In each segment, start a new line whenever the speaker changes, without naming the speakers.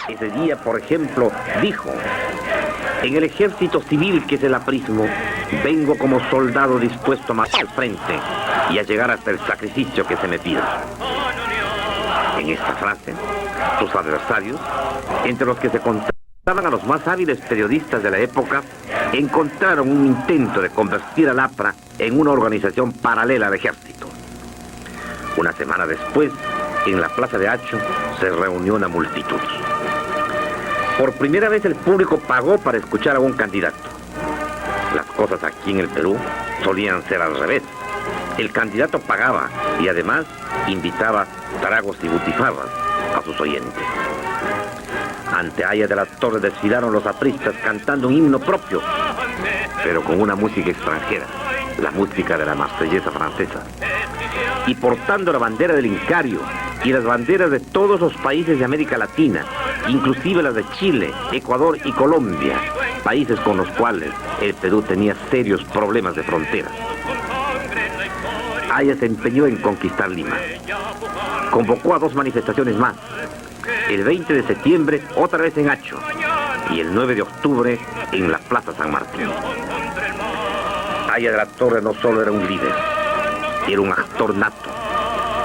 Ese día, por ejemplo, dijo: en el ejército civil que es el aprismo, vengo como soldado dispuesto a marchar al frente y a llegar hasta el sacrificio que se me pida. En esta frase, sus adversarios, entre los que se contaban a los más hábiles periodistas de la época, encontraron un intento de convertir al APRA en una organización paralela al ejército. Una semana después, en la plaza de Hacho, se reunió una multitud. Por primera vez el público pagó para escuchar a un candidato. Las cosas aquí en el Perú solían ser al revés. El candidato pagaba y además invitaba tragos y butifarras a sus oyentes. Ante Aya de la Torre desfilaron los apristas cantando un himno propio, pero con una música extranjera, la música de la marsellesa francesa, y portando la bandera del Incario y las banderas de todos los países de América Latina, inclusive las de Chile, Ecuador y Colombia, países con los cuales el Perú tenía serios problemas de frontera. Aya se empeñó en conquistar Lima. Convocó a 2 manifestaciones más. El 20 de septiembre, otra vez en Hacho, y el 9 de octubre en la Plaza San Martín. Aya de la Torre no solo era un líder, era un actor nato,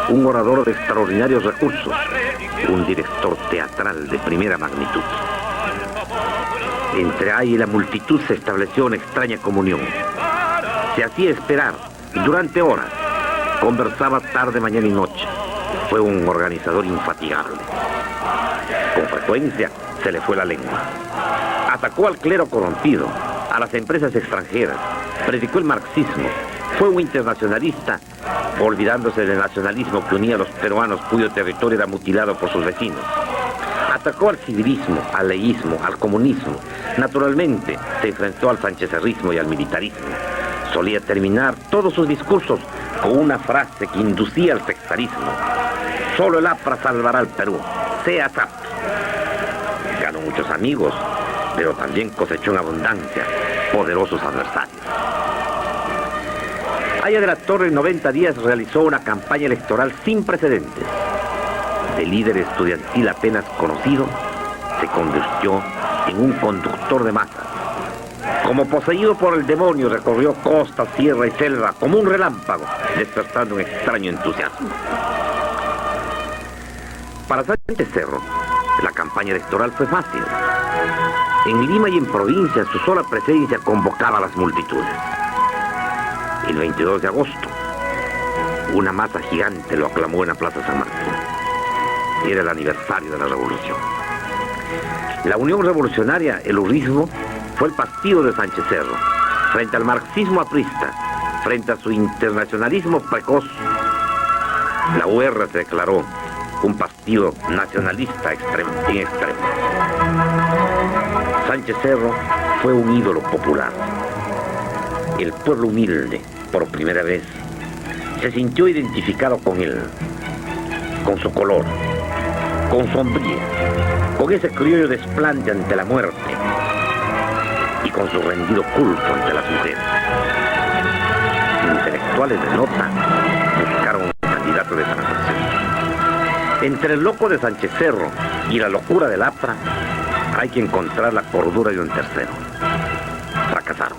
un orador de extraordinarios recursos, un director teatral de primera magnitud. Entre Aya y la multitud se estableció una extraña comunión. Se hacía esperar durante horas, conversaba tarde, mañana y noche. Fue un organizador infatigable. Con frecuencia se le fue la lengua. Atacó al clero corrompido, a las empresas extranjeras, predicó el marxismo, fue un internacionalista, olvidándose del nacionalismo que unía a los peruanos cuyo territorio era mutilado por sus vecinos. Atacó al civilismo, al leísmo, al comunismo. Naturalmente, se enfrentó al sanchezerrismo y al militarismo. Solía terminar todos sus discursos con una frase que inducía al sectarismo: solo el APRA salvará al Perú, sea SAP. Ganó muchos amigos, pero también cosechó en abundancia poderosos adversarios. Aya de la Torre en 90 días realizó una campaña electoral sin precedentes. De líder estudiantil apenas conocido, se convirtió en un conductor de masas. Como poseído por el demonio, recorrió costa, sierra y selva como un relámpago, despertando un extraño entusiasmo. Para Sánchez Cerro, la campaña electoral fue fácil. En Lima y en provincia, su sola presencia convocaba a las multitudes. El 22 de agosto, una masa gigante lo aclamó en la Plaza San Martín. Era el aniversario de la revolución. La Unión Revolucionaria, el urrismo, fue el partido de Sánchez Cerro. Frente al marxismo aprista, frente a su internacionalismo precoz, la UR se declaró un partido nacionalista en extremo. Sánchez Cerro fue un ídolo popular. El pueblo humilde, por primera vez, se sintió identificado con él, con su color, con su hombría, con ese criollo desplante ante la muerte y con su rendido culto ante las mujeres. Intelectuales de nota buscaron un candidato de transacción. Entre el loco de Sánchez Cerro y la locura del APRA hay que encontrar la cordura de un tercero. Fracasaron.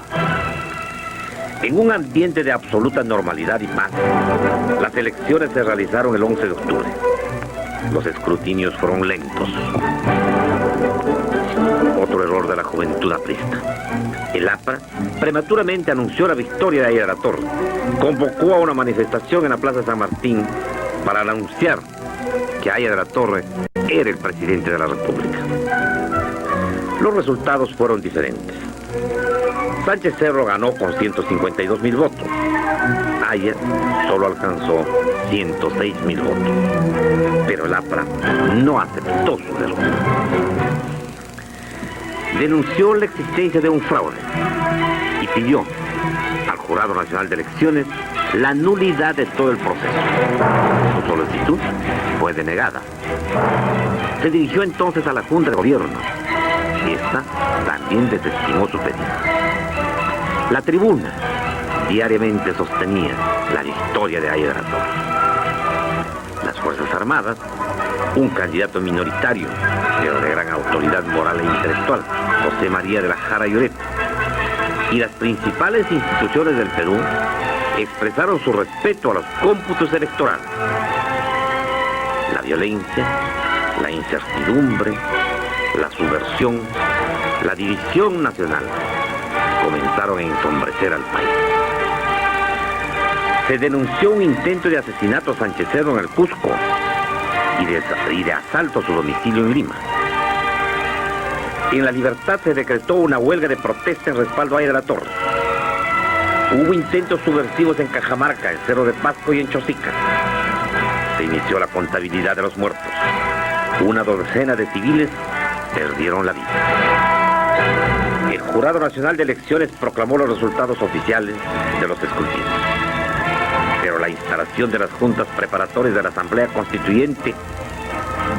En un ambiente de absoluta normalidad y paz, las elecciones se realizaron el 11 de octubre. Los escrutinios fueron lentos. Otro error de la juventud aprista. El APRA prematuramente anunció la victoria de Aya de la Torre. Convocó a una manifestación en la Plaza San Martín para anunciar que Aya de la Torre era el presidente de la República. Los resultados fueron diferentes. Sánchez Cerro ganó con 152.000 votos. Aya solo alcanzó 106.000 votos. Pero el APRA no aceptó su derrota. Denunció la existencia de un fraude y pidió al Jurado Nacional de Elecciones la nulidad de todo el proceso. Su solicitud fue denegada. Se dirigió entonces a la Junta de Gobierno. Esta también desestimó su pedido. La tribuna diariamente sostenía la victoria de Aya de la Torre. Las Fuerzas Armadas un candidato minoritario, pero de gran autoridad moral e intelectual, José María de la Jara Lloret. Y las principales instituciones del Perú expresaron su respeto a los cómputos electorales. La violencia, la incertidumbre, la subversión, la división nacional comenzaron a ensombrecer al país. Se denunció un intento de asesinato sanchezero en el Cusco y de asalto a su domicilio en Lima. En La Libertad se decretó una huelga de protesta en respaldo a Aida de la Torre. Hubo intentos subversivos en Cajamarca, en Cerro de Pasco y en Chosica. Se inició la contabilidad de los muertos. Una docena de civiles perdieron la vida. El Jurado Nacional de Elecciones proclamó los resultados oficiales de los escrutinios. Pero la instalación de las juntas preparatorias de la Asamblea Constituyente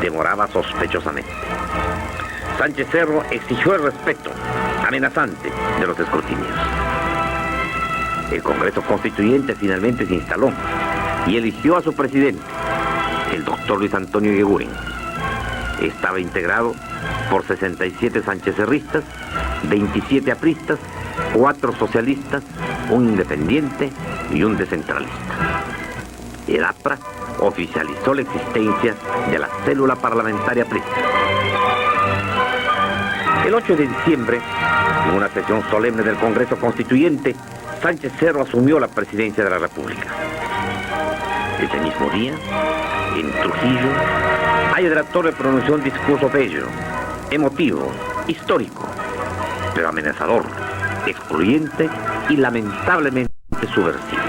demoraba sospechosamente. Sánchez Cerro exigió el respeto amenazante de los escrutinios. El Congreso Constituyente finalmente se instaló y eligió a su presidente, el doctor Luis Antonio Yegüen. Estaba integrado por 67 sanchezerristas, 27 apristas, 4 socialistas, un independiente y un descentralista. El APRA oficializó la existencia de la célula parlamentaria aprista. El 8 de diciembre, en una sesión solemne del Congreso Constituyente, Sánchez Cerro asumió la presidencia de la República. Ese mismo día, en Trujillo, Aida de la Torre pronunció un discurso bello, emotivo, histórico, pero amenazador, excluyente y lamentablemente subversivo.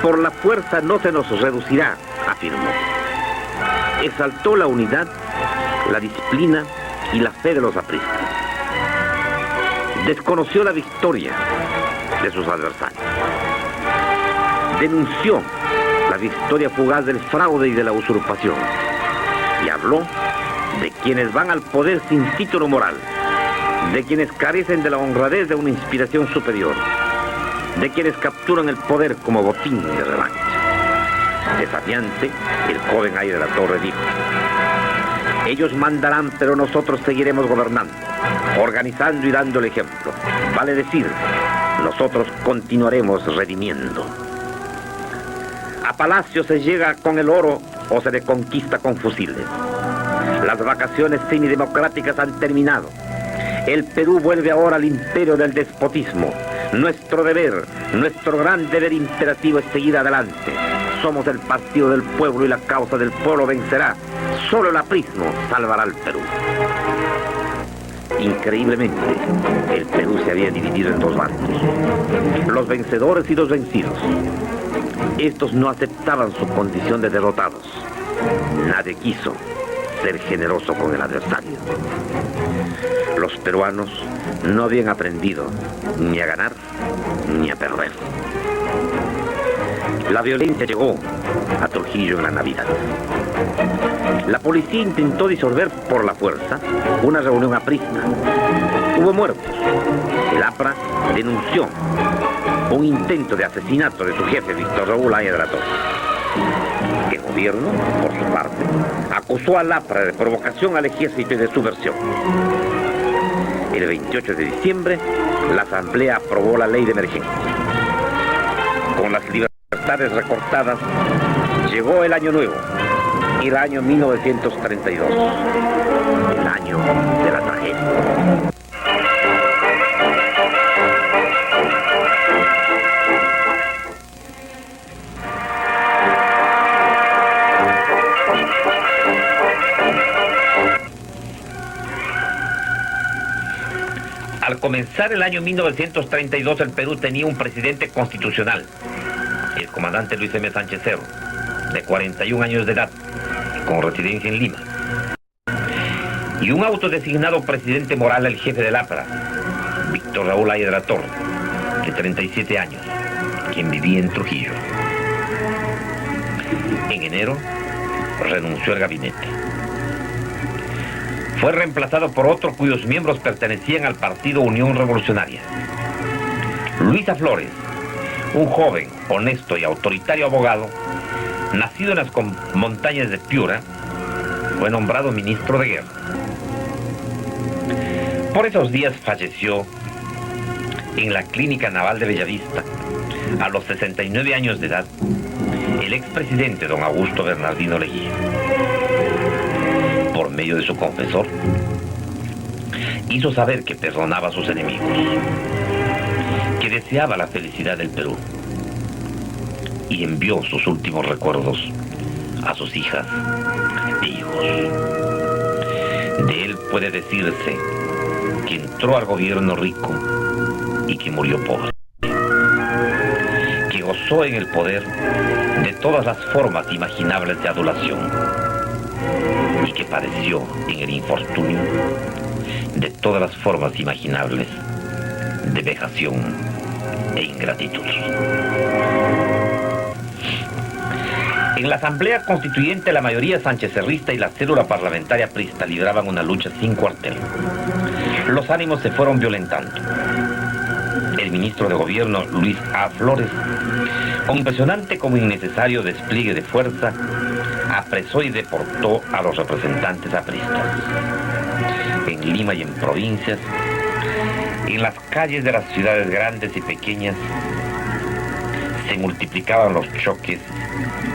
Por la fuerza no se nos reducirá, afirmó. Exaltó la unidad, la disciplina y la fe de los apristas. Desconoció la victoria de sus adversarios. Denunció la victoria fugaz del fraude y de la usurpación. Y habló de quienes van al poder sin título moral, de quienes carecen de la honradez de una inspiración superior, de quienes capturan el poder como botín de revancha. Desafiante, el joven Aida de la Torre dijo: ellos mandarán, pero nosotros seguiremos gobernando, organizando y dando el ejemplo. Vale decir, nosotros continuaremos redimiendo. A Palacio se llega con el oro o se le conquista con fusiles. Las vacaciones semidemocráticas han terminado. El Perú vuelve ahora al imperio del despotismo. Nuestro deber, nuestro gran deber imperativo es seguir adelante. Somos el partido del pueblo y la causa del pueblo vencerá. Solo el aprismo salvará al Perú. Increíblemente, el Perú se había dividido en dos bandos: los vencedores y los vencidos. Estos no aceptaban su condición de derrotados. Nadie quiso ser generoso con el adversario. Los peruanos no habían aprendido ni a ganar ni a perder. La violencia llegó a Trujillo en la Navidad. La policía intentó disolver por la fuerza una reunión aprista. Hubo muertos. El APRA denunció un intento de asesinato de su jefe, Víctor Raúl Aida de la Torre. El gobierno, por su parte, acusó al APRA de provocación al ejército y de subversión. El 28 de diciembre, la Asamblea aprobó la ley de emergencia. Con las libertades recortadas, llegó el año nuevo, el año 1932, el año de la tragedia. Al comenzar el año 1932, el Perú tenía un presidente constitucional, el comandante Luis M. Sánchez Cerro, de 41 años de edad, con residencia en Lima, y un autodesignado presidente moral, el jefe del APRA, Víctor Raúl Aida de la Torre, de 37 años, quien vivía en Trujillo. En enero, renunció al gabinete. Fue reemplazado por otro cuyos miembros pertenecían al partido Unión Revolucionaria. Luisa Flores, un joven, honesto y autoritario abogado, nació nacido en las montañas de Piura, fue nombrado ministro de guerra. Por esos días falleció en la Clínica Naval de Bellavista, a los 69 años de edad, el expresidente don Augusto Bernardino Leguía. Por medio de su confesor, hizo saber que perdonaba a sus enemigos, que deseaba la felicidad del Perú, y envió sus últimos recuerdos a sus hijas e hijos. De él puede decirse que entró al gobierno rico y que murió pobre, que gozó en el poder de todas las formas imaginables de adulación y que padeció en el infortunio de todas las formas imaginables de vejación e ingratitud. En la Asamblea Constituyente, la mayoría sanchezerrista y la célula parlamentaria prista libraban una lucha sin cuartel. Los ánimos se fueron violentando. El ministro de Gobierno, Luis A. Flores, con impresionante como innecesario despliegue de fuerza, apresó y deportó a los representantes apristas. En Lima y en provincias, en las calles de las ciudades grandes y pequeñas, se multiplicaban los choques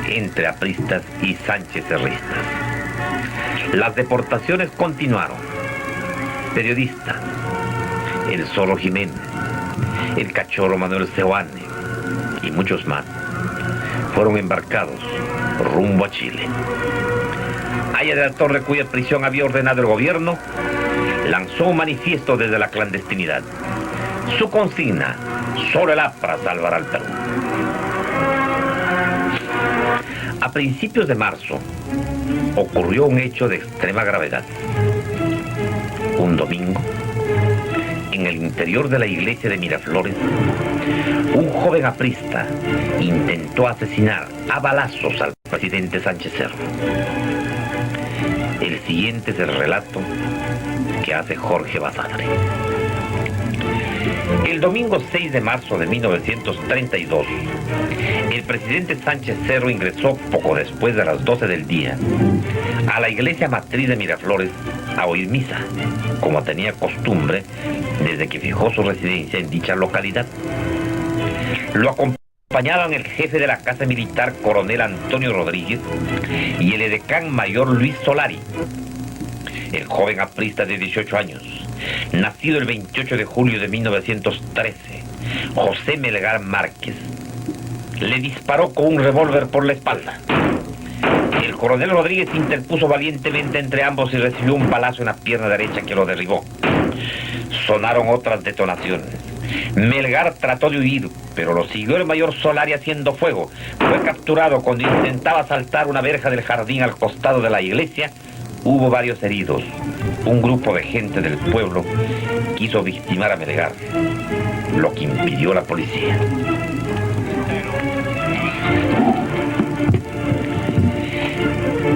entre apristas y sanchezerristas. Las deportaciones continuaron. Periodistas, el Zorro Jiménez, el Cachorro Manuel Seoane y muchos más fueron embarcados rumbo a Chile. Aya de la Torre, cuya prisión había ordenado el gobierno, lanzó un manifiesto desde la clandestinidad. Su consigna: solo el APRA salvará al Perú. A principios de marzo ocurrió un hecho de extrema gravedad. Un domingo, en el interior de la iglesia de Miraflores, un joven aprista intentó asesinar a balazos al presidente Sánchez Cerro. El siguiente es el relato que hace Jorge Basadre. El domingo 6 de marzo de 1932, el presidente Sánchez Cerro ingresó poco después de las 12 del día a la iglesia matriz de Miraflores a oír misa, como tenía costumbre desde que fijó su residencia en dicha localidad. Lo acompañaban el jefe de la Casa Militar, coronel Antonio Rodríguez, y el edecán mayor Luis Solari. El joven aprista de 18 años, nacido el 28 de julio de 1913, José Melgar Márquez, le disparó con un revólver por la espalda. El coronel Rodríguez interpuso valientemente entre ambos y recibió un balazo en la pierna derecha que lo derribó. Sonaron otras detonaciones. Melgar trató de huir, pero lo siguió el mayor Solari haciendo fuego. Fue capturado cuando intentaba saltar una verja del jardín al costado de la iglesia. Hubo varios heridos. Un grupo de gente del pueblo quiso victimar a Melgar, lo que impidió la policía.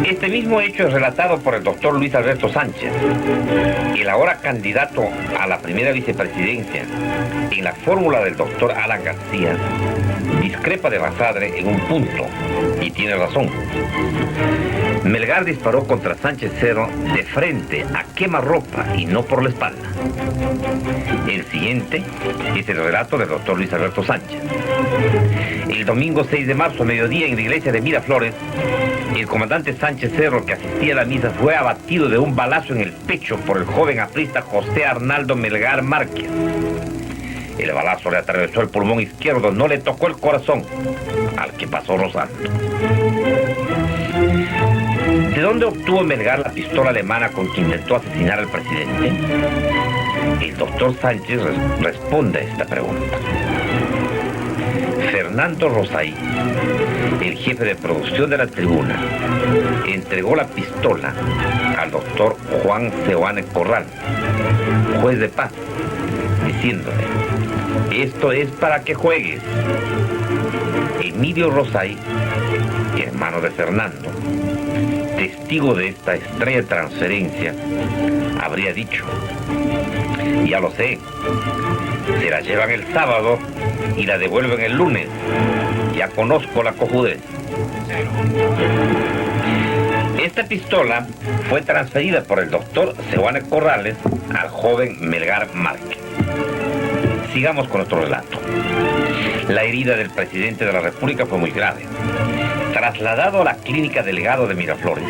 Este mismo hecho es relatado por el doctor Luis Alberto Sánchez, el ahora candidato a la primera vicepresidencia. En la fórmula del doctor Alan García, discrepa de Basadre en un punto, y tiene razón. Melgar disparó contra Sánchez Cerro de frente, a quemarropa, y no por la espalda. El siguiente es el relato del doctor Luis Alberto Sánchez. El domingo 6 de marzo, a mediodía, en la iglesia de Miraflores, el comandante Sánchez Cerro, que asistía a la misa, fue abatido de un balazo en el pecho por el joven aprista José Arnaldo Melgar Márquez. El balazo le atravesó el pulmón izquierdo, no le tocó el corazón, al que pasó rozando. ¿De dónde obtuvo Melgar la pistola alemana con que intentó asesinar al presidente? El doctor Sánchez responde a esta pregunta. Fernando Rosay, el jefe de producción de La Tribuna, entregó la pistola al doctor Juan Seoane Corral, juez de paz, diciéndole: esto es para que juegues. Emilio Rosay, hermano de Fernando, testigo de esta extraña transferencia, habría dicho: ya lo sé, se la llevan el sábado y la devuelven el lunes, ya conozco la cojudez. Esta pistola fue transferida por el doctor Seoane Corrales al joven Melgar Márquez. Sigamos con nuestro relato. La herida del presidente de la República fue muy grave. Trasladado a la clínica Delgado de Miraflores,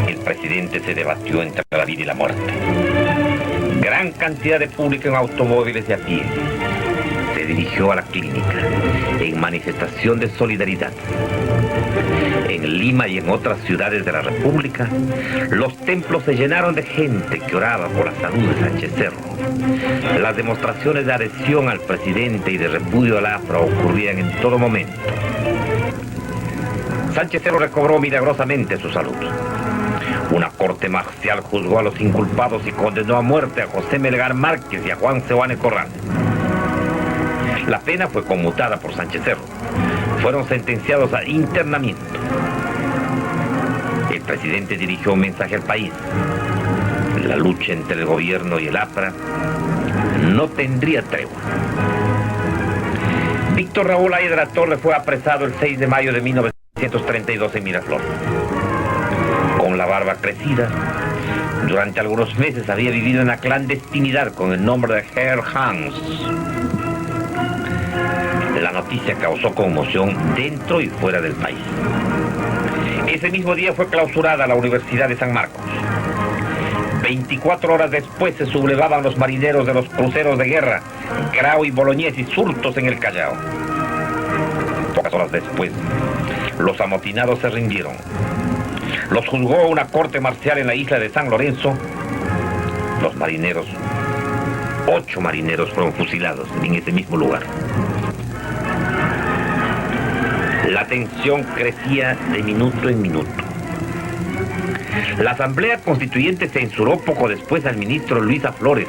el presidente se debatió entre la vida y la muerte. Gran cantidad de público en automóviles y a pie se dirigió a la clínica en manifestación de solidaridad. En Lima y en otras ciudades de la República, los templos se llenaron de gente que oraba por la salud de Sánchez Cerro. Las demostraciones de adhesión al presidente y de repudio al AFRA ocurrían en todo momento. Sánchez Cerro recobró milagrosamente su salud. Una corte marcial juzgó a los inculpados y condenó a muerte a José Melgar Márquez y a Juan Seoane Corrales. La pena fue conmutada por Sánchez Cerro. Fueron sentenciados a internamiento. El presidente dirigió un mensaje al país. La lucha entre el gobierno y el APRA no tendría tregua. Víctor Raúl Aya de la Torre fue apresado el 6 de mayo de 1932 en Miraflores. Con la barba crecida, durante algunos meses había vivido en la clandestinidad con el nombre de Herr Hans. La noticia causó conmoción dentro y fuera del país. Ese mismo día fue clausurada la Universidad de San Marcos. 24 horas después se sublevaban los marineros de los cruceros de guerra Grau y Boloñés y Surtos en el Callao. Pocas horas después, los amotinados se rindieron. Los juzgó una corte marcial en la isla de San Lorenzo. Los marineros, 8 marineros fueron fusilados en ese mismo lugar. La tensión crecía de minuto en minuto. La Asamblea Constituyente censuró poco después al ministro Luisa Flores,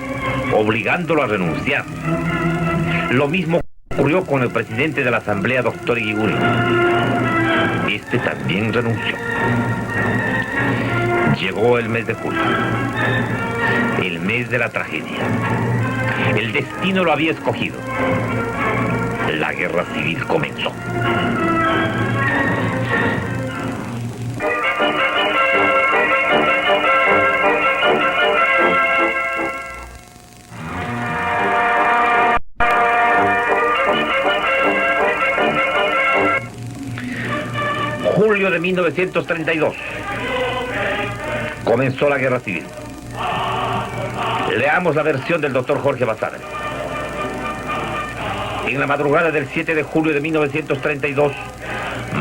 obligándolo a renunciar. Lo mismo ocurrió con el presidente de la Asamblea, doctor Eguiguren. Este también renunció. Llegó el mes de julio, el mes de la tragedia. El destino lo había escogido. La guerra civil comenzó. Julio de 1932. Comenzó la guerra civil. Leamos la versión del doctor Jorge Basadre. En la madrugada del 7 de julio de 1932,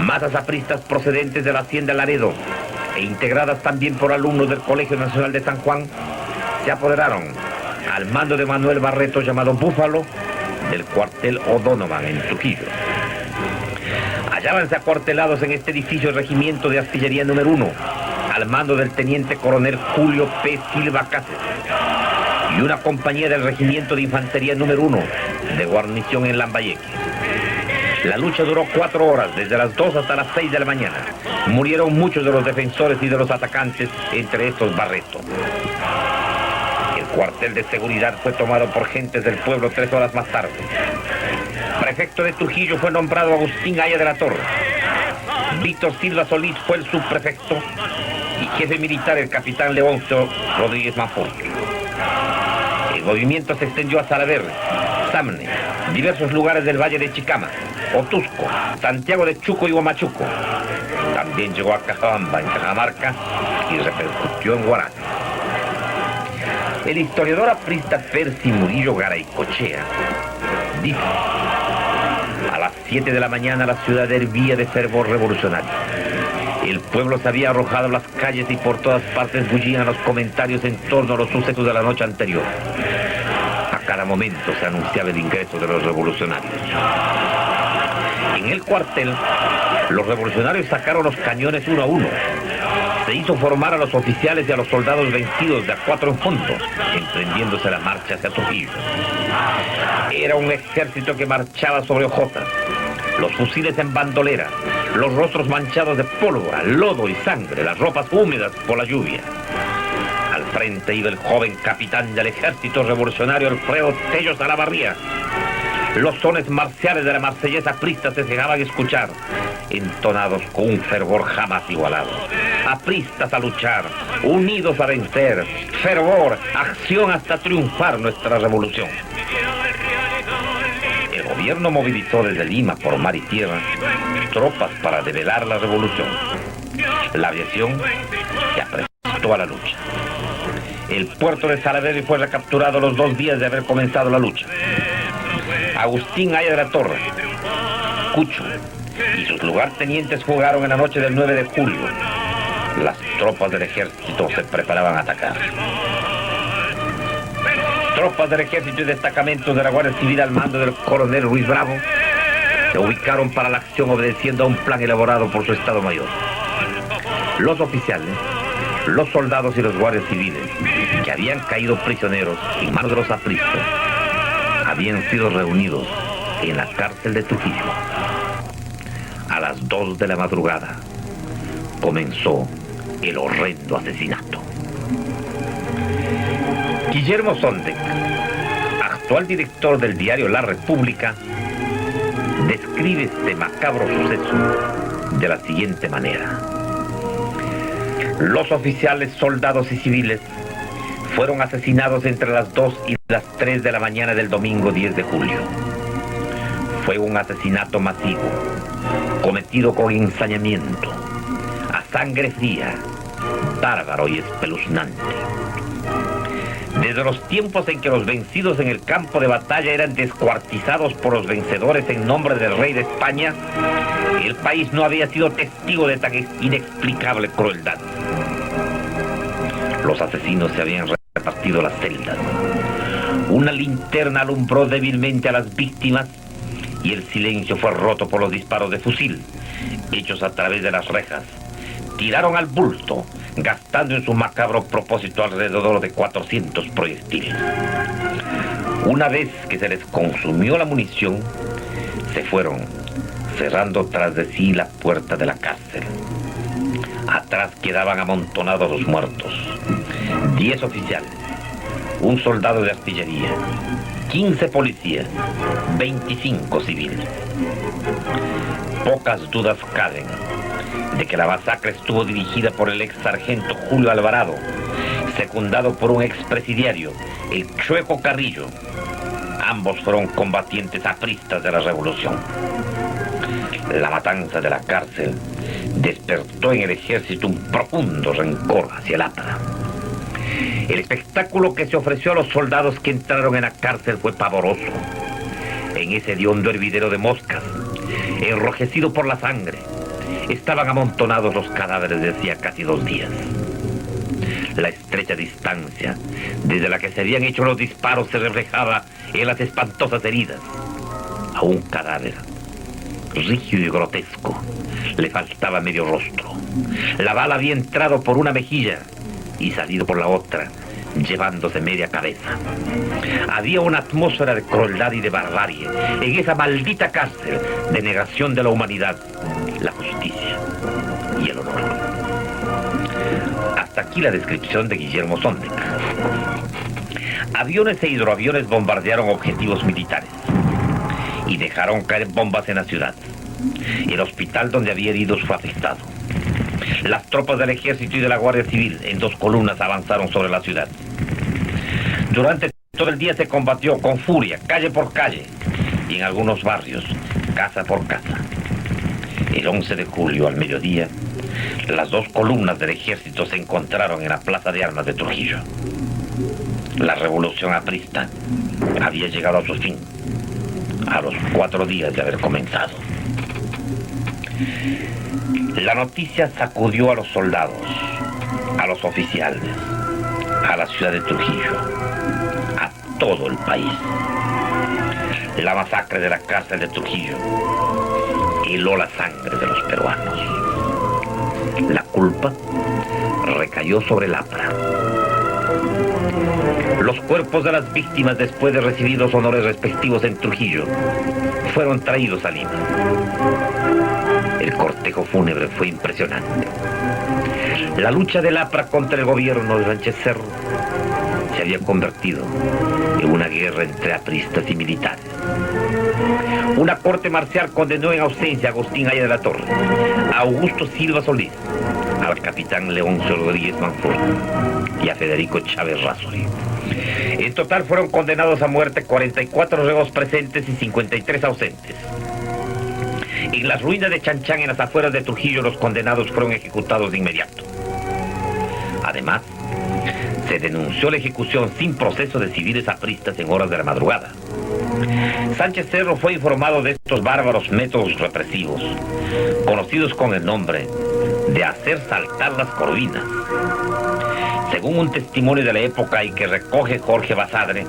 masas apristas procedentes de la Hacienda Laredo e integradas también por alumnos del Colegio Nacional de San Juan, se apoderaron, al mando de Manuel Barreto, llamado Búfalo, del cuartel O'Donovan en Trujillo. Hallábanse acuartelados en este edificio el regimiento de artillería número 1, al mando del teniente coronel Julio P. Silva Cáceres, y una compañía del regimiento de infantería número 1, de guarnición en Lambayeque. La lucha duró 4 horas, desde las 2 hasta las 6 de la mañana. Murieron muchos de los defensores y de los atacantes, entre estos Barreto. El cuartel de seguridad fue tomado por gentes del pueblo 3 horas más tarde. Prefecto de Trujillo fue nombrado Agustín Aya de la Torre. Víctor Silva Solís fue el subprefecto y jefe militar el capitán Leoncio Rodríguez Manfurque. El movimiento se extendió a Salaverry, Samne, diversos lugares del Valle de Chicama, Otusco, Santiago de Chuco y Huamachuco. También llegó a Cajabamba, en Cajamarca, y repercutió en Huaraz. El historiador aprista Percy Murillo Garaycochea dijo: a las 7 de la mañana la ciudad hervía de fervor revolucionario. El pueblo se había arrojado a las calles y por todas partes bullían los comentarios en torno a los sucesos de la noche anterior. A cada momento se anunciaba el ingreso de los revolucionarios. En el cuartel, los revolucionarios sacaron los cañones uno a uno. Se hizo formar a los oficiales y a los soldados vencidos de a 4 en fondo, emprendiéndose la marcha hacia Trujillo. Era un ejército que marchaba sobre hojotas, los fusiles en bandolera, los rostros manchados de pólvora, lodo y sangre, las ropas húmedas por la lluvia. Al frente iba el joven capitán del ejército revolucionario Alfredo Tello Salavarría. Los sones marciales de la marsellesa aprista se dejaban escuchar, entonados con un fervor jamás igualado. Apristas a luchar, unidos a vencer, fervor, acción hasta triunfar nuestra revolución. El gobierno movilizó desde Lima por mar y tierra tropas para develar la revolución. La aviación se aprestó a la lucha. El puerto de Salaverry fue recapturado a los 2 días de haber comenzado la lucha. Agustín Aya de la Torre, Cucho y sus lugartenientes jugaron en la noche del 9 de julio. Las tropas del ejército se preparaban a atacar. Tropas del ejército y destacamentos de la Guardia Civil al mando del coronel Ruiz Bravo se ubicaron para la acción obedeciendo a un plan elaborado por su Estado Mayor. Los oficiales, los soldados y los guardias civiles que habían caído prisioneros en manos de los apristas habían sido reunidos en la cárcel de Trujillo. A las 2 de la madrugada comenzó el horrendo asesinato. Guillermo Sondek, actual director del diario La República, describe este macabro suceso de la siguiente manera. Los oficiales, soldados y civiles fueron asesinados entre las 2 y las 3 de la mañana del domingo 10 de julio. Fue un asesinato masivo, cometido con ensañamiento, a sangre fría, bárbaro y espeluznante. Desde los tiempos en que los vencidos en el campo de batalla eran descuartizados por los vencedores en nombre del rey de España, el país no había sido testigo de tan inexplicable crueldad. Los asesinos se habían repartido las celdas. Una linterna alumbró débilmente a las víctimas y el silencio fue roto por los disparos de fusil, hechos a través de las rejas. Tiraron al bulto, gastando en su macabro propósito alrededor de 400 proyectiles. Una vez que se les consumió la munición, se fueron, cerrando tras de sí la puerta de la cárcel. Atrás quedaban amontonados los muertos: 10 oficiales, un soldado de artillería, 15 policías, 25 civiles. Pocas dudas caben de que la masacre estuvo dirigida por el ex sargento Julio Alvarado, secundado por un expresidiario, el Chueco Carrillo. Ambos fueron combatientes apristas de la revolución. La matanza de la cárcel despertó en el ejército un profundo rencor hacia el APRA. El espectáculo que se ofreció a los soldados que entraron en la cárcel fue pavoroso. En ese hediondo hervidero de moscas, enrojecido por la sangre, estaban amontonados los cadáveres de hacía casi 2 días. La estrecha distancia desde la que se habían hecho los disparos se reflejaba en las espantosas heridas. A un cadáver, rígido y grotesco, le faltaba medio rostro. La bala había entrado por una mejilla y salido por la otra, llevándose media cabeza. Había una atmósfera de crueldad y de barbarie en esa maldita cárcel de negación de la humanidad, la justicia y el honor. Hasta aquí la descripción de Guillermo Sondek. Aviones e hidroaviones bombardearon objetivos militares y dejaron caer bombas en la ciudad. El hospital donde había heridos fue afectado. Las tropas del ejército y de la Guardia Civil en 2 columnas avanzaron sobre la ciudad. Durante todo el día se combatió con furia, calle por calle, y en algunos barrios, casa por casa. El 11 de julio al mediodía, las 2 columnas del ejército se encontraron en la plaza de armas de Trujillo. La revolución aprista había llegado a su fin, a los 4 días de haber comenzado. La noticia sacudió a los soldados, a los oficiales, a la ciudad de Trujillo, a todo el país. La masacre de la cárcel de Trujillo heló la sangre de los peruanos. La culpa recayó sobre el APRA. Los cuerpos de las víctimas, después de recibir los honores respectivos en Trujillo, fueron traídos a Lima. El cortejo fúnebre fue impresionante. La lucha del APRA contra el gobierno de Sánchez Cerro se había convertido en una guerra entre apristas y militares. Una corte marcial condenó en ausencia a Agustín Aya de la Torre, a Augusto Silva Solís, al capitán Leoncio Rodríguez Manfort y a Federico Chávez Razuri. En total fueron condenados a muerte 44 reos presentes y 53 ausentes. En las ruinas de Chanchán, en las afueras de Trujillo, los condenados fueron ejecutados de inmediato. Además, se denunció la ejecución sin proceso de civiles apristas en horas de la madrugada. Sánchez Cerro fue informado de estos bárbaros métodos represivos, conocidos con el nombre de hacer saltar las corvinas. Según un testimonio de la época y que recoge Jorge Basadre,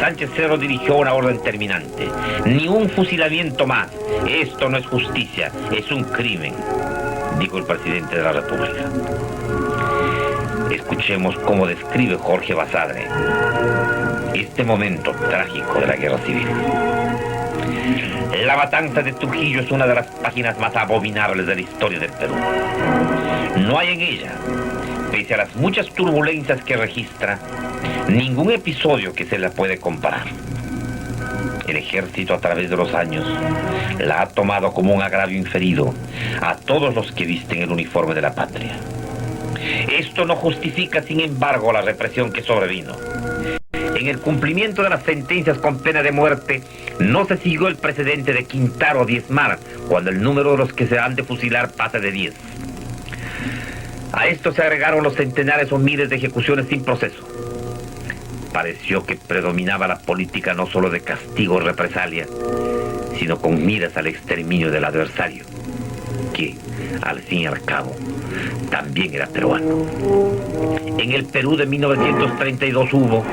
Sánchez Cerro dirigió una orden terminante: ni un fusilamiento más, esto no es justicia, es un crimen, dijo el presidente de la República. Escuchemos cómo describe Jorge Basadre este momento trágico de la guerra civil. La matanza de Trujillo es una de las páginas más abominables de la historia del Perú. No hay en ella, pese a las muchas turbulencias que registra, ningún episodio que se le puede comparar. El ejército a través de los años la ha tomado como un agravio inferido a todos los que visten el uniforme de la patria. Esto no justifica, sin embargo, la represión que sobrevino. En el cumplimiento de las sentencias con pena de muerte, no se siguió el precedente de quintar o diezmar cuando el número de los que se han de fusilar pasa de 10. A esto se agregaron los centenares o miles de ejecuciones sin proceso. Pareció que predominaba la política no solo de castigo o represalia, sino con miras al exterminio del adversario, que, al fin y al cabo, también era peruano. En el Perú de 1932 hubo,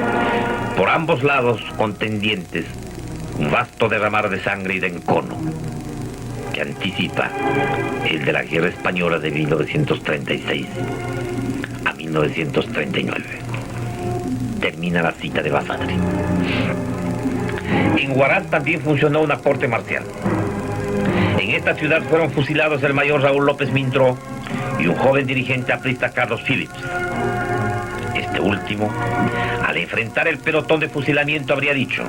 por ambos lados contendientes, un vasto derramar de sangre y de encono, que anticipa el de la Guerra Española de 1936 a 1939. Termina la cita de Basadre. En Huaraz también funcionó una corte marcial. En esta ciudad fueron fusilados el mayor Raúl López Mintró y un joven dirigente aprista, Carlos Phillips. Este último, al enfrentar el pelotón de fusilamiento, habría dicho: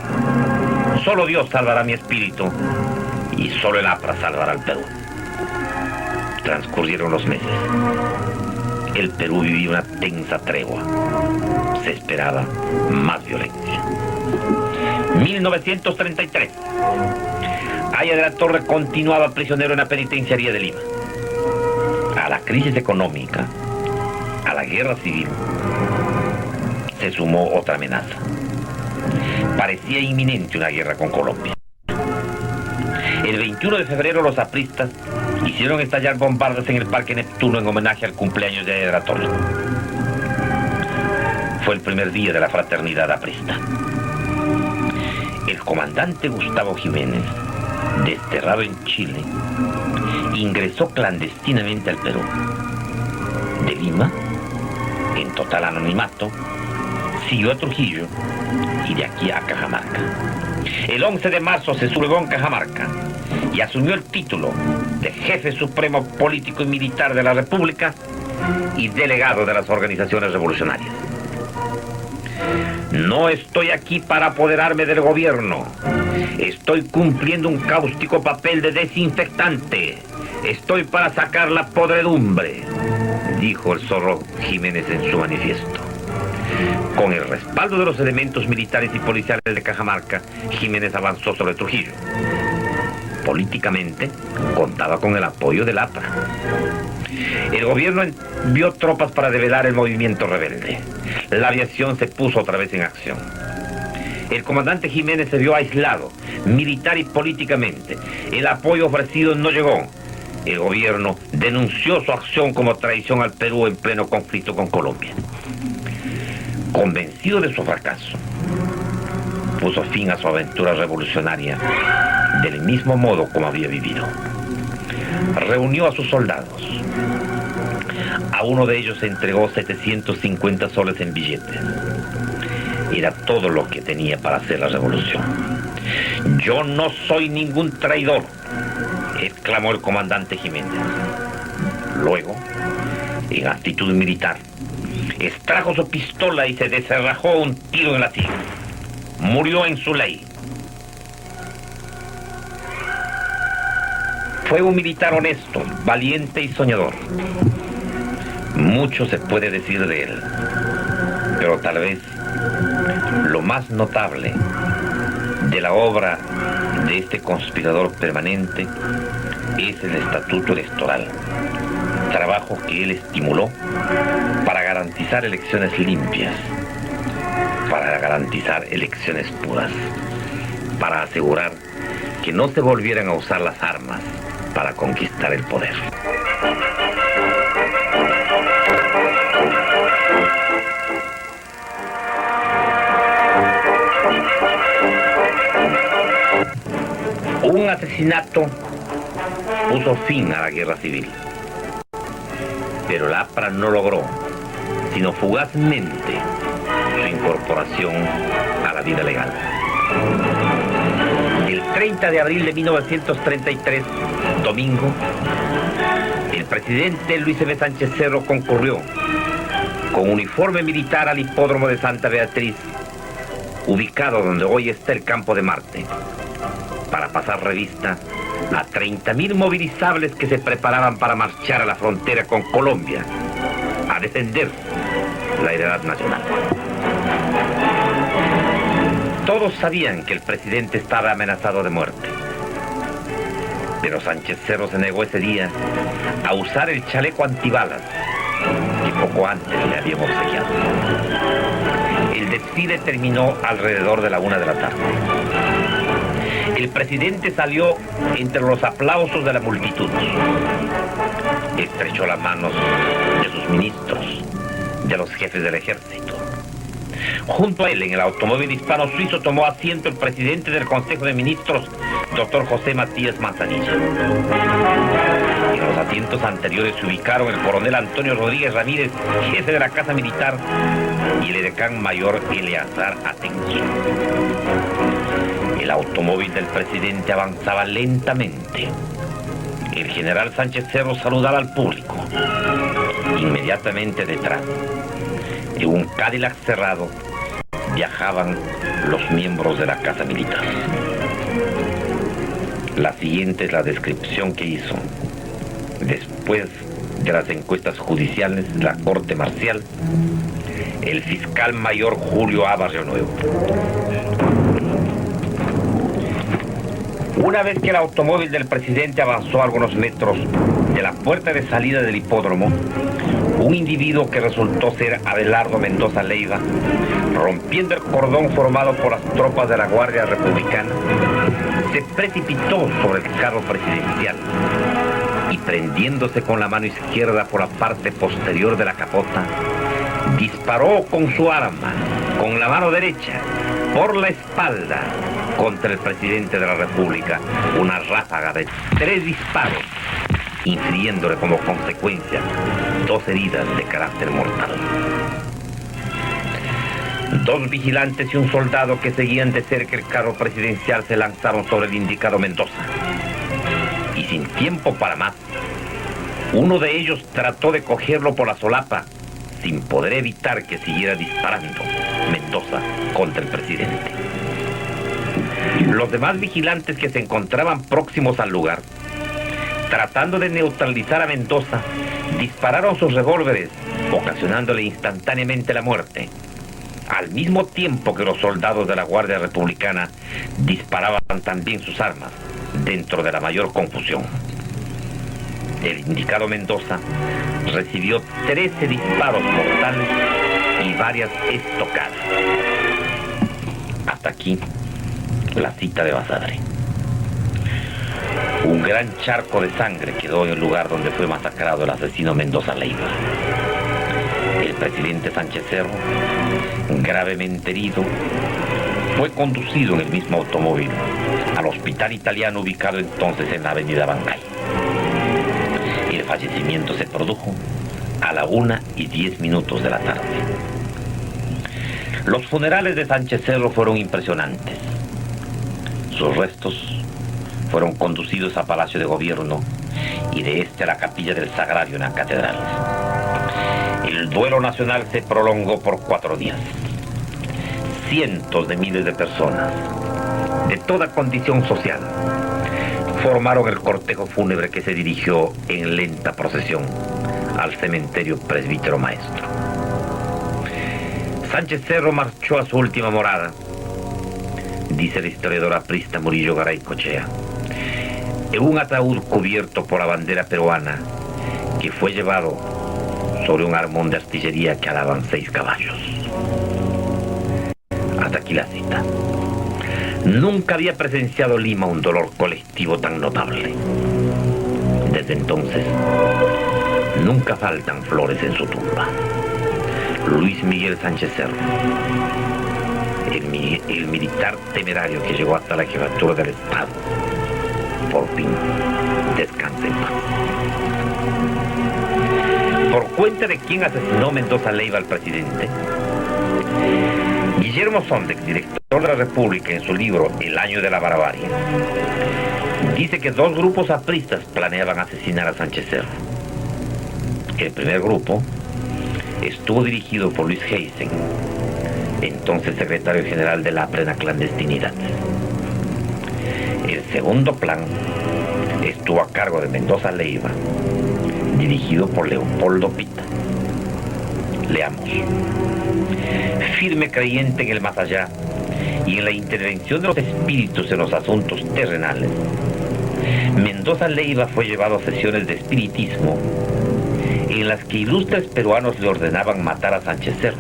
solo Dios salvará mi espíritu y solo el APRA salvará al Perú. Transcurrieron los meses. El Perú vivía una tensa tregua. Se esperaba más violencia. 1933. Aya de la Torre continuaba prisionero en la penitenciaría de Lima. A la crisis económica, a la guerra civil, se sumó otra amenaza. Parecía inminente una guerra con Colombia. El 21 de febrero los apristas hicieron estallar bombardas en el Parque Neptuno en homenaje al cumpleaños de Aya de la Torre. Fue el primer día de la fraternidad aprista. El comandante Gustavo Jiménez, desterrado en Chile, ingresó clandestinamente al Perú. De Lima, en total anonimato, siguió a Trujillo y de aquí a Cajamarca. El 11 de marzo se sublevó en Cajamarca y asumió el título de jefe supremo político y militar de la República y delegado de las organizaciones revolucionarias. No estoy aquí para apoderarme del gobierno. Estoy cumpliendo un cáustico papel de desinfectante. Estoy para sacar la podredumbre, dijo el zorro Jiménez en su manifiesto. Con el respaldo de los elementos militares y policiales de Cajamarca, Jiménez avanzó sobre Trujillo. Políticamente, contaba con el apoyo del APRA. El gobierno envió tropas para develar el movimiento rebelde. La aviación se puso otra vez en acción. El comandante Jiménez se vio aislado, militar y políticamente. El apoyo ofrecido no llegó. El gobierno denunció su acción como traición al Perú en pleno conflicto con Colombia. Convencido de su fracaso, puso fin a su aventura revolucionaria del mismo modo como había vivido. Reunió a sus soldados. A uno de ellos se entregó 750 soles en billetes. Era todo lo que tenía para hacer la revolución. Yo no soy ningún traidor, exclamó el comandante Jiménez. Luego, en actitud militar, extrajo su pistola y se desenrajó un tiro en la sien. Murió en su ley. Fue un militar honesto, valiente y soñador. Mucho se puede decir de él, pero tal vez lo más notable de la obra de este conspirador permanente es el Estatuto Electoral, trabajo que él estimuló para garantizar elecciones limpias, para garantizar elecciones puras, para asegurar que no se volvieran a usar las armas para conquistar el poder. Un asesinato puso fin a la guerra civil, pero el APRA no logró, sino fugazmente, su incorporación a la vida legal. El 30 de abril de 1933, domingo, el presidente Luis M. Sánchez Cerro concurrió con uniforme militar al hipódromo de Santa Beatriz, ubicado donde hoy está el Campo de Marte, para pasar revista a 30.000 movilizables que se preparaban para marchar a la frontera con Colombia, a defender la heredad nacional. Todos sabían que el presidente estaba amenazado de muerte, pero Sánchez Cerro se negó ese día a usar el chaleco antibalas que poco antes le habían obsequiado. El desfile terminó alrededor de la 1 de la tarde. El presidente salió entre los aplausos de la multitud. Estrechó las manos de sus ministros, de los jefes del ejército. Junto a él, en el automóvil hispano-suizo, tomó asiento el presidente del Consejo de Ministros, doctor José Matías Manzanilla. En los asientos anteriores se ubicaron el coronel Antonio Rodríguez Ramírez, jefe de la Casa Militar, y el edecán mayor Eleazar Atenquín. El automóvil del presidente avanzaba lentamente. El general Sánchez Cerro saludaba al público. Inmediatamente detrás, en un Cadillac cerrado, viajaban los miembros de la Casa Militar. La siguiente es la descripción que hizo después de las encuestas judiciales de la Corte Marcial el fiscal mayor Julio A. Barrio Nuevo. Una vez que el automóvil del presidente avanzó algunos metros de la puerta de salida del hipódromo, un individuo que resultó ser Abelardo Mendoza Leiva, rompiendo el cordón formado por las tropas de la Guardia Republicana, se precipitó sobre el carro presidencial y, prendiéndose con la mano izquierda por la parte posterior de la capota, disparó con su arma, con la mano derecha, por la espalda, contra el presidente de la República, una ráfaga de 3 disparos, infiriéndole como consecuencia 2 heridas de carácter mortal. 2 vigilantes y un soldado que seguían de cerca el carro presidencial se lanzaron sobre el indicado Mendoza. Y sin tiempo para más, uno de ellos trató de cogerlo por la solapa, sin poder evitar que siguiera disparando Mendoza contra el presidente. Los demás vigilantes que se encontraban próximos al lugar, tratando de neutralizar a Mendoza, dispararon sus revólveres, ocasionándole instantáneamente la muerte, al mismo tiempo que los soldados de la Guardia Republicana disparaban también sus armas, dentro de la mayor confusión. El indicado Mendoza recibió 13 disparos mortales y varias estocadas. Hasta aquí la cita de Basadre. Un gran charco de sangre quedó en el lugar donde fue masacrado el asesino Mendoza Leiva. El presidente Sánchez Cerro, gravemente herido, fue conducido en el mismo automóvil al hospital italiano ubicado entonces en la avenida Bancay. El fallecimiento se produjo a la 1:10 de la tarde. Los funerales de Sánchez Cerro fueron impresionantes. Sus restos fueron conducidos a Palacio de Gobierno y de este a la capilla del Sagrario en la catedral. El duelo nacional se prolongó por 4 días. Cientos de miles de personas, de toda condición social, formaron el cortejo fúnebre que se dirigió en lenta procesión al cementerio Presbítero Maestro. Sánchez Cerro marchó a su última morada, dice la historiadora aprista Murillo Garay Cochea, en un ataúd cubierto por la bandera peruana que fue llevado sobre un armón de artillería que alaban 6 caballos. Hasta aquí la cita. Nunca había presenciado Lima un dolor colectivo tan notable. Desde entonces, nunca faltan flores en su tumba. Luis Miguel Sánchez Cerro, el militar temerario que llegó hasta la jefatura del Estado, por fin descansa en paz. ¿Por cuenta de quién asesinó Mendoza Leiva al presidente? Guillermo Sondex, director de la República, en su libro El año de la barbarie, dice que 2 grupos apristas planeaban asesinar a Sánchez Cerro. El primer grupo estuvo dirigido por Luis Heysen, entonces secretario general de la plena clandestinidad. El segundo plan estuvo a cargo de Mendoza Leiva, dirigido por Leopoldo Pita. Leamos. Firme creyente en el más allá y en la intervención de los espíritus en los asuntos terrenales, Mendoza Leiva fue llevado a sesiones de espiritismo en las que ilustres peruanos le ordenaban matar a Sánchez Cerro.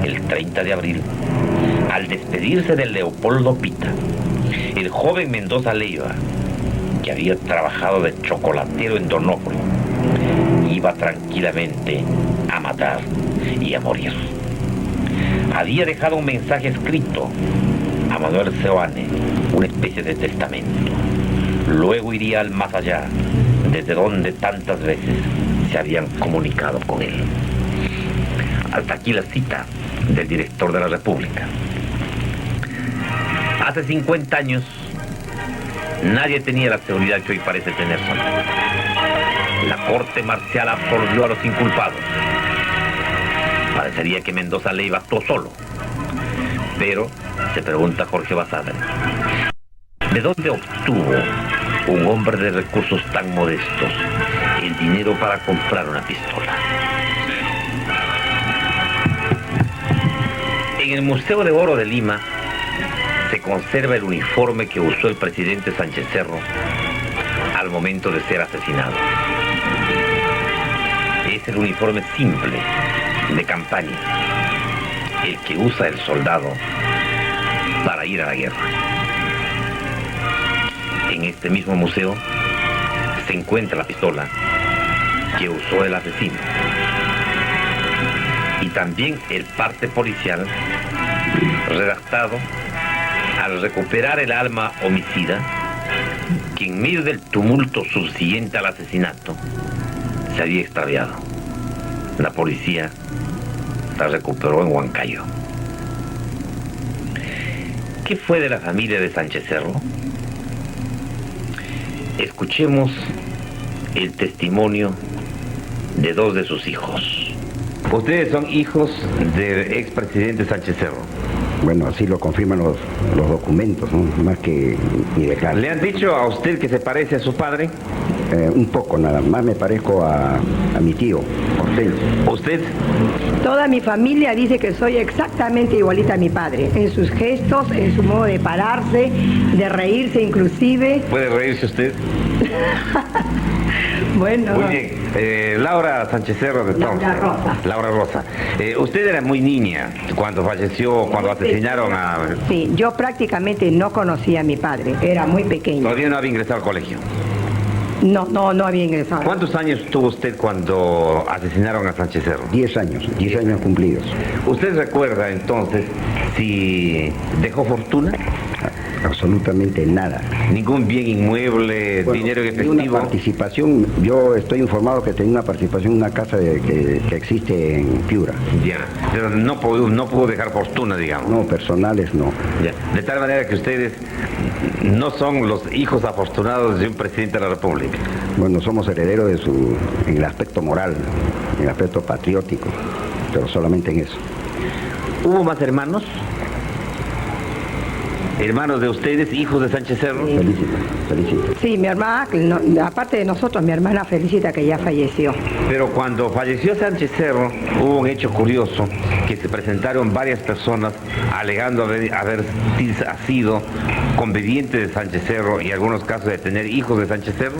El 30 de abril, al despedirse de Leopoldo Pita, el joven Mendoza Leiva, que había trabajado de chocolatero en Donofrio, iba tranquilamente a matar y a morir. Había dejado un mensaje escrito a Manuel Seoane, una especie de testamento. Luego iría al más allá, desde donde tantas veces se habían comunicado con él. Hasta aquí la cita del director de la República. Hace 50 años, nadie tenía la seguridad que hoy parece tener Sondex. La corte marcial absolvió a los inculpados. Parecería que Mendoza Leiva actuó solo. Pero, se pregunta Jorge Basadre, ¿de dónde obtuvo un hombre de recursos tan modestos el dinero para comprar una pistola? En el Museo de Oro de Lima se conserva el uniforme que usó el presidente Sánchez Cerro al momento de ser asesinado. Es el uniforme simple de campaña, el que usa el soldado para ir a la guerra. En este mismo museo se encuentra la pistola que usó el asesino y también el parte policial redactado al recuperar el arma homicida que en medio del tumulto subsiguiente al asesinato se había extraviado. La policía la recuperó en Huancayo. ¿Qué fue de la familia de Sánchez Cerro? Escuchemos el testimonio de 2 de sus hijos. Ustedes son hijos del expresidente Sánchez Cerro.
Bueno, así lo confirman los documentos, ¿no? Más que mi declaración.
¿Le han dicho a usted que se parece a su padre?
Un poco, nada más me parezco a mi tío, Ortel.
¿Usted?
Toda mi familia dice que soy exactamente igualita a mi padre, en sus gestos, en su modo de pararse, de reírse inclusive.
¿Puede reírse usted?
Bueno.
Muy bien. Laura Sánchez Cerro de Thompson.
Laura Rosa.
Laura Rosa. Usted era muy niña cuando falleció, cuando asesinaron a...
Sí, yo prácticamente no conocía a mi padre, era muy pequeño.
Todavía no había ingresado al colegio.
No había ingresado.
¿Cuántos años tuvo usted cuando asesinaron a Sánchez Cerro?
10 años cumplidos.
¿Usted recuerda entonces si dejó fortuna?
Absolutamente nada.
¿Ningún bien inmueble,
Bueno,
dinero en
tenía
efectivo?
una participación, yo estoy informado que tenía una participación en una casa que existe en Piura.
Ya, pero no pudo dejar fortuna, digamos.
No, personales no.
Ya. De tal manera que ustedes no son los hijos afortunados de un presidente de la República.
Bueno, somos herederos en el aspecto moral, en el aspecto patriótico, pero solamente en eso.
¿Hubo más hermanos? hermanos de ustedes, hijos de Sánchez Cerro.
Felicito.
Sí, mi hermana, aparte de nosotros, mi hermana Felicita, que ya falleció.
Pero cuando falleció Sánchez Cerro, hubo un hecho curioso, que se presentaron varias personas alegando haber sido convivientes de Sánchez Cerro y algunos casos de tener hijos de Sánchez Cerro.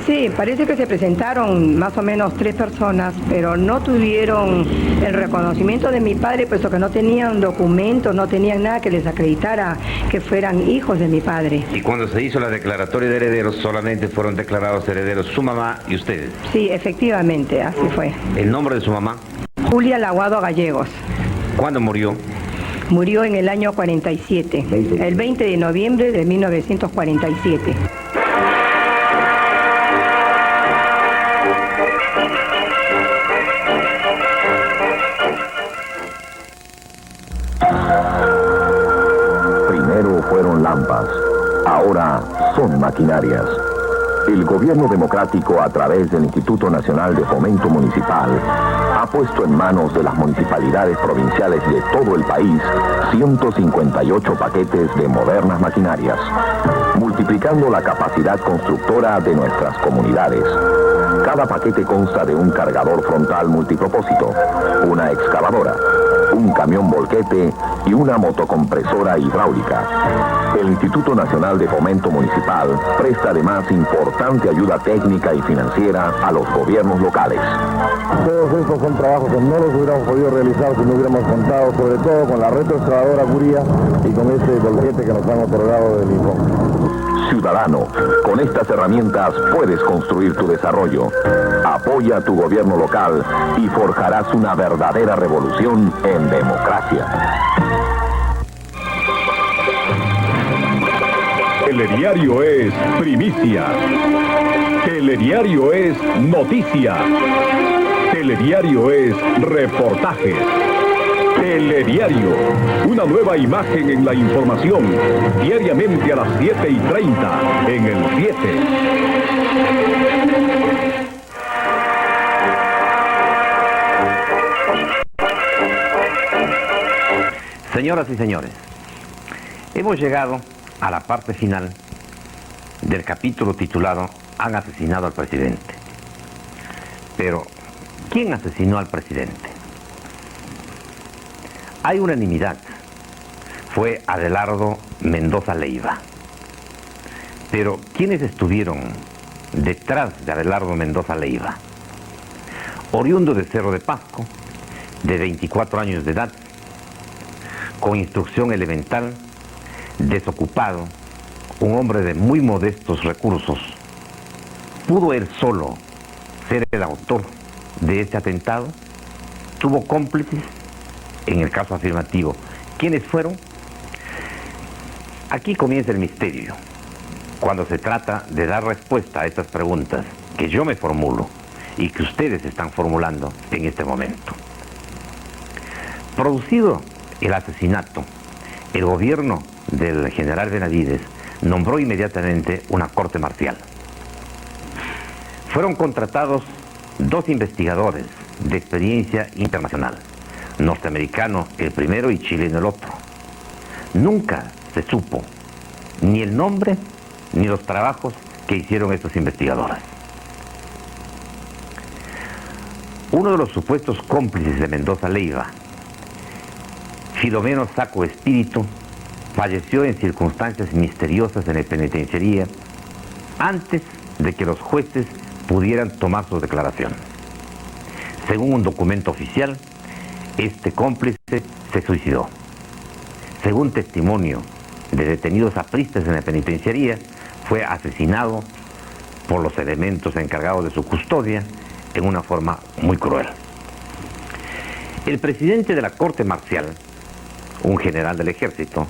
Sí, parece que se presentaron más o menos 3 personas, pero no tuvieron el reconocimiento de mi padre, puesto que no tenían documentos, no tenían nada que les acreditara que fueran hijos de mi padre.
Y cuando se hizo la declaratoria de herederos, solamente fueron declarados herederos su mamá y ustedes.
Sí, efectivamente, así fue.
¿El nombre de su mamá?
Julia Laguado Gallegos.
¿Cuándo murió?
Murió en el año 47, el 20 de noviembre de 1947.
Primero fueron lampas, ahora son maquinarias. El gobierno democrático, a través del Instituto Nacional de Fomento Municipal, ha puesto en manos de las municipalidades provinciales de todo el país 158 paquetes de modernas maquinarias, multiplicando la capacidad constructora de nuestras comunidades. Cada paquete consta de un cargador frontal multipropósito, una excavadora, un camión volquete y una motocompresora hidráulica. El Instituto Nacional de Fomento Municipal presta además importante ayuda técnica y financiera a los gobiernos locales.
Todos estos son trabajos que no los hubiéramos podido realizar si no hubiéramos contado sobre todo con la retroexcavadora Guría y con este volquete que nos han otorgado del INFON.
Ciudadano, con estas herramientas puedes construir tu desarrollo. Apoya a tu gobierno local y forjarás una verdadera revolución en democracia.
Telediario es primicia. Telediario es noticia. Telediario es reportajes. Telediario, una nueva imagen en la información, diariamente a las 7:30 en el 7.
Señoras y señores, hemos llegado a la parte final del capítulo titulado Han asesinado al presidente. Pero, ¿quién asesinó al presidente? Hay unanimidad. Fue Adelardo Mendoza Leiva. Pero, ¿quiénes estuvieron detrás de Adelardo Mendoza Leiva? Oriundo de Cerro de Pasco, de 24 años de edad, con instrucción elemental, desocupado, un hombre de muy modestos recursos. ¿Pudo él solo ser el autor de este atentado? ¿Tuvo cómplices? En el caso afirmativo, ¿quiénes fueron? Aquí comienza el misterio, cuando se trata de dar respuesta a estas preguntas que yo me formulo y que ustedes están formulando en este momento. Producido el asesinato, el gobierno del general Benavides nombró inmediatamente una corte marcial. Fueron contratados 2 investigadores de experiencia internacional, norteamericano el primero y chileno el otro. Nunca se supo ni el nombre ni los trabajos que hicieron estos investigadores. Uno de los supuestos cómplices de Mendoza Leiva, Filomeno Saco Espíritu, falleció en circunstancias misteriosas en la penitenciaría antes de que los jueces pudieran tomar sus declaraciones. Según un documento oficial, este cómplice se suicidó. Según testimonio de detenidos apristas en la penitenciaría, fue asesinado por los elementos encargados de su custodia en una forma muy cruel. El presidente de la Corte Marcial, un general del ejército,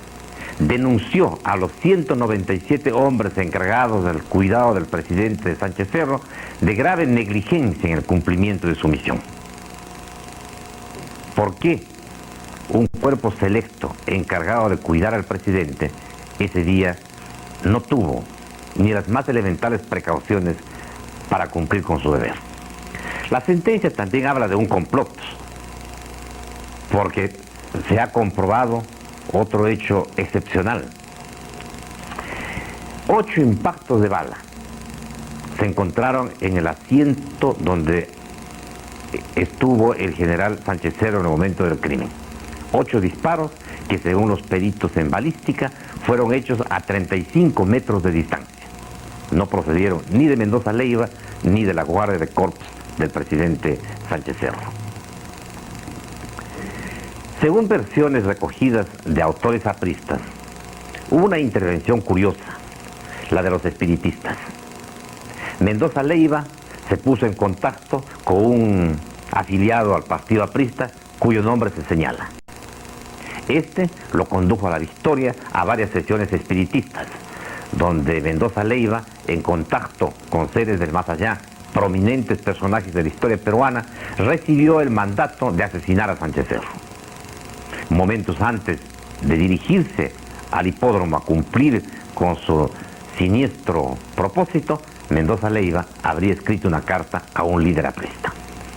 denunció a los 197 hombres encargados del cuidado del presidente Sánchez Cerro de grave negligencia en el cumplimiento de su misión. ¿Por qué un cuerpo selecto encargado de cuidar al presidente ese día no tuvo ni las más elementales precauciones para cumplir con su deber? La sentencia también habla de un complot, porque se ha comprobado otro hecho excepcional. 8 impactos de bala se encontraron en el asiento donde estuvo el general Sánchez Cerro en el momento del crimen. 8 disparos que, según los peritos en balística, fueron hechos a 35 metros de distancia. No procedieron ni de Mendoza Leiva ni de la guardia de corps del presidente Sánchez Cerro. Según versiones recogidas de autores apristas, hubo una intervención curiosa, la de los espiritistas. Mendoza Leiva se puso en contacto con un afiliado al partido aprista cuyo nombre se señala. Este lo condujo a la Victoria a varias sesiones espiritistas, donde Mendoza Leiva, en contacto con seres del más allá, prominentes personajes de la historia peruana, recibió el mandato de asesinar a Sánchez Cerro. Momentos antes de dirigirse al hipódromo a cumplir con su siniestro propósito, Mendoza Leiva habría escrito una carta a un líder aprista.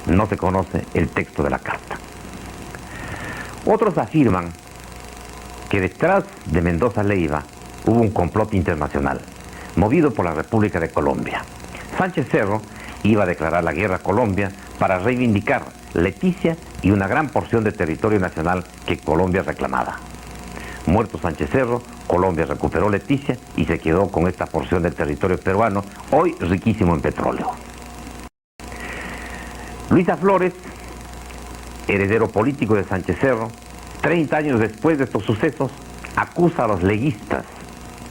No se conoce el texto de la carta. Otros afirman que detrás de Mendoza Leiva hubo un complot internacional, movido por la República de Colombia. Sánchez Cerro iba a declarar la guerra a Colombia para reivindicar Leticia y una gran porción de territorio nacional que Colombia reclamaba. Muerto Sánchez Cerro, Colombia recuperó Leticia y se quedó con esta porción del territorio peruano, hoy riquísimo en petróleo. Luisa Flores, heredero político de Sánchez Cerro, 30 años después de estos sucesos, acusa a los leguistas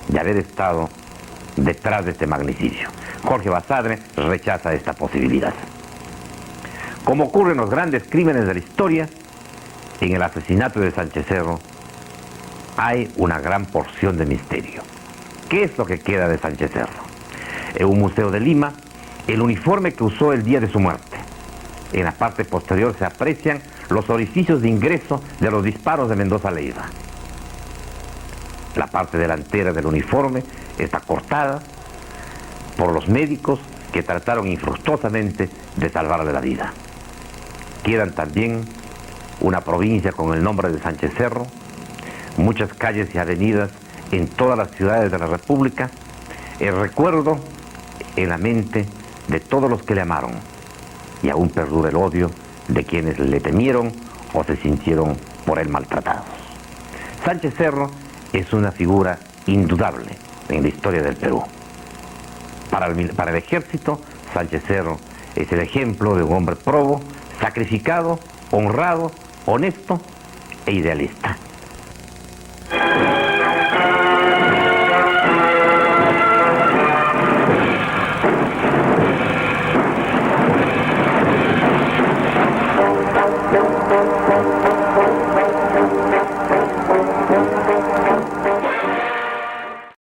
de haber estado detrás de este magnicidio. Jorge Basadre rechaza esta posibilidad. Como ocurre en los grandes crímenes de la historia, en el asesinato de Sánchez Cerro hay una gran porción de misterio. ¿Qué es lo que queda de Sánchez Cerro? En un museo de Lima, el uniforme que usó el día de su muerte. En la parte posterior se aprecian los orificios de ingreso de los disparos de Mendoza Leiva. La parte delantera del uniforme está cortada por los médicos que trataron infructuosamente de salvarle la vida. Quedan también una provincia con el nombre de Sánchez Cerro, muchas calles y avenidas en todas las ciudades de la República, el recuerdo en la mente de todos los que le amaron, y aún perdura el odio de quienes le temieron o se sintieron por él maltratados. Sánchez Cerro es una figura indudable en la historia del Perú. Para el ejército, Sánchez Cerro es el ejemplo de un hombre probo, sacrificado, honrado, honesto e idealista.